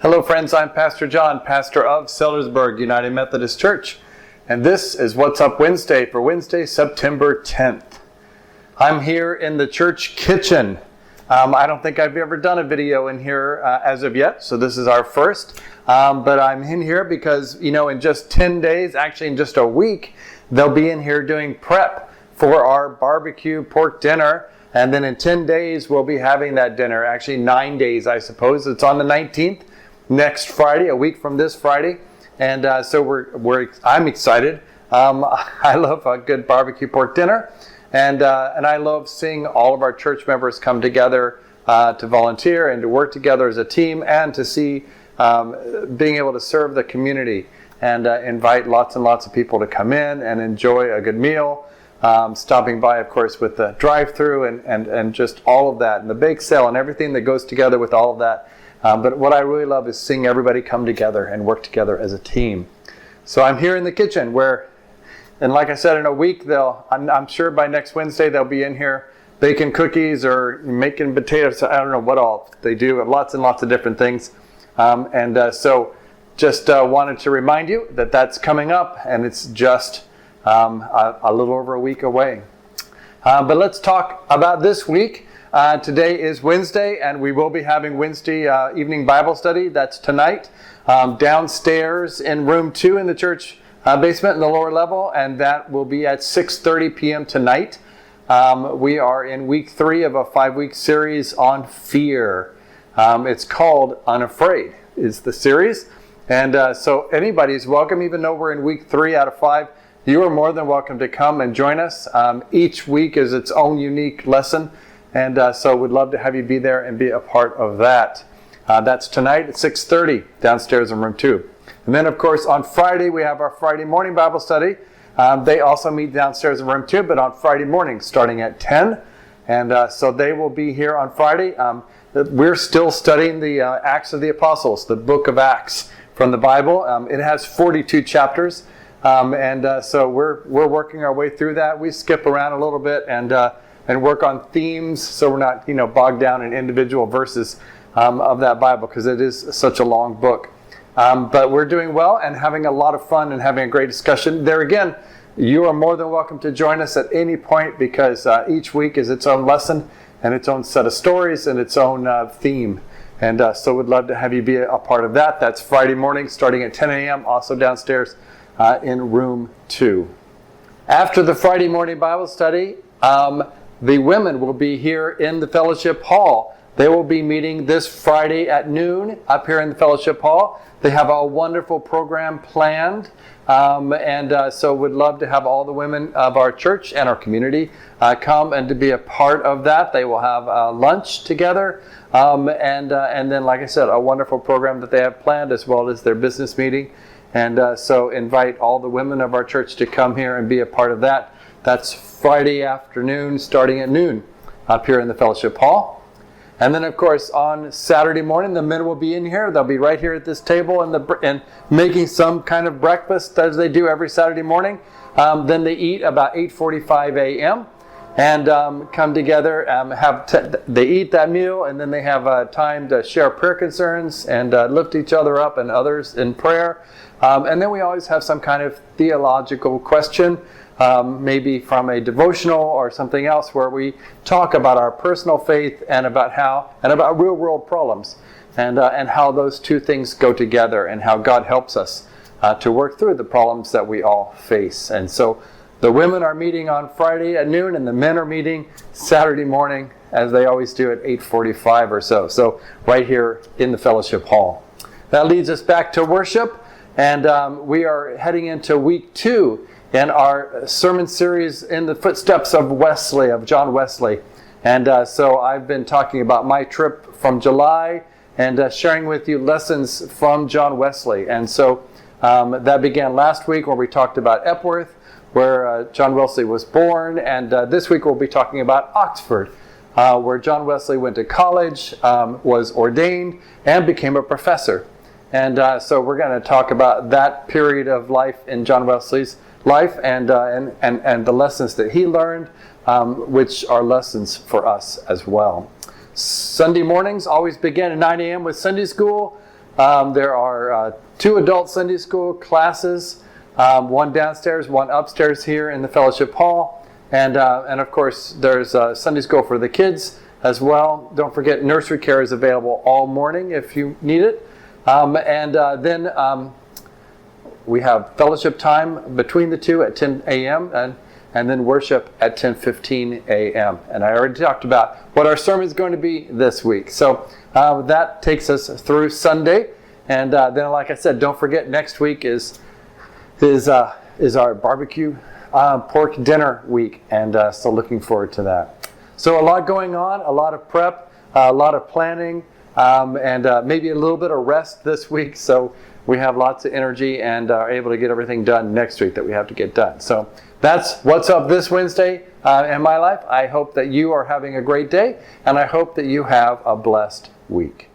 Hello friends, I'm Pastor John, pastor of Sellersburg United Methodist Church, and this is What's Up Wednesday for Wednesday, September 10th. I'm here in the church kitchen. I don't think I've ever done a video in here as of yet, so this is our first. But I'm in here because, in just 10 days, actually in just a week, they'll be in here doing prep for our BBQ Pork Dinner. And then in 10 days, we'll be having that dinner. Actually, 9 days, I suppose. It's on the 19th, next Friday, a week from this Friday. And so I'm excited. I love a good barbecue pork dinner. And I love seeing all of our church members come together to volunteer and to work together as a team and to see being able to serve the community and invite lots and lots of people to come in and enjoy a good meal. Stopping by, of course, with the drive-through and just all of that and the bake sale and everything that goes together with all of that. But what I really love is seeing everybody come together and work together as a team. So I'm here in the kitchen where, and like I said, in a week, I'm sure by next Wednesday they'll be in here baking cookies or making potatoes. I don't know what all they do, lots and lots of different things. So just wanted to remind you that that's coming up, and it's just a little over a week away. But let's talk about this week. Today is Wednesday, and we will be having Wednesday evening Bible study. That's tonight downstairs in room 2 in the church basement in the lower level, and that will be at 6:30 p.m. tonight. We are in week 3 of a 5-week series on fear. It's called Unafraid is the series. And so anybody's welcome, even though we're in week 3 out of 5. You are more than welcome to come and join us. Each week is its own unique lesson. And so we'd love to have you be there and be a part of that. That's tonight at 6:30 downstairs in room 2. And then, of course, on Friday, we have our Friday morning Bible study. They also meet downstairs in room 2, but on Friday morning, starting at 10. And so they will be here on Friday. We're still studying the Acts of the Apostles, the book of Acts from the Bible. It has 42 chapters. So we're working our way through that. We skip around a little bit and work on themes, so we're not bogged down in individual verses of that Bible, because it is such a long book. But we're doing well and having a lot of fun and having a great discussion. There again, you are more than welcome to join us at any point, because each week is its own lesson and its own set of stories and its own theme. And so we'd love to have you be a part of that. That's Friday morning starting at 10 a.m., also downstairs in room 2. After the Friday morning Bible study, the women will be here in the fellowship hall. They will be meeting this Friday at noon up here in the fellowship hall. They have a wonderful program planned, so we'd love to have all the women of our church and our community come and to be a part of that. They will have lunch together, and then, like I said, a wonderful program that they have planned, as well as their business meeting. And so invite all the women of our church to come here and be a part of that. That's Friday afternoon starting at noon up here in the fellowship hall. And then, of course, on Saturday morning, the men will be in here. They'll be right here at this table and making some kind of breakfast, as they do every Saturday morning. Then they eat about 8:45 a.m. and come together, they eat that meal, and then they have time to share prayer concerns and lift each other up and others in prayer. And then we always have some kind of theological question, maybe from a devotional or something else, where we talk about our personal faith and about real world problems, and how those two things go together, and how God helps us to work through the problems that we all face. And so the women are meeting on Friday at noon, and the men are meeting Saturday morning, as they always do, at 8:45 or so. So right here in the fellowship hall. That leads us back to worship, and we are heading into week 2 in our sermon series in the footsteps of Wesley, of John Wesley. And so I've been talking about my trip from July and sharing with you lessons from John Wesley. And so that began last week, where we talked about Epworth, where John Wesley was born. And this week we'll be talking about Oxford, where John Wesley went to college, was ordained, and became a professor. And so we're going to talk about that period of life in John Wesley's life and the lessons that he learned, which are lessons for us as well. Sunday mornings always begin at 9 a.m. with Sunday school. There are 2 adult Sunday school classes, one downstairs, one upstairs here in the fellowship hall. And of course, there's Sunday school for the kids as well. Don't forget, nursery care is available all morning if you need it. Then we have fellowship time between the 2 at 10 a.m. and then worship at 10:15 a.m. And I already talked about what our sermon is going to be this week. So that takes us through Sunday. And then, like I said, don't forget, next week is our BBQ Pork Dinner week. And so looking forward to that. So a lot going on, a lot of prep, a lot of planning, and maybe a little bit of rest this week. So we have lots of energy and are able to get everything done next week that we have to get done. So that's what's up this Wednesday in my life. I hope that you are having a great day, and I hope that you have a blessed week.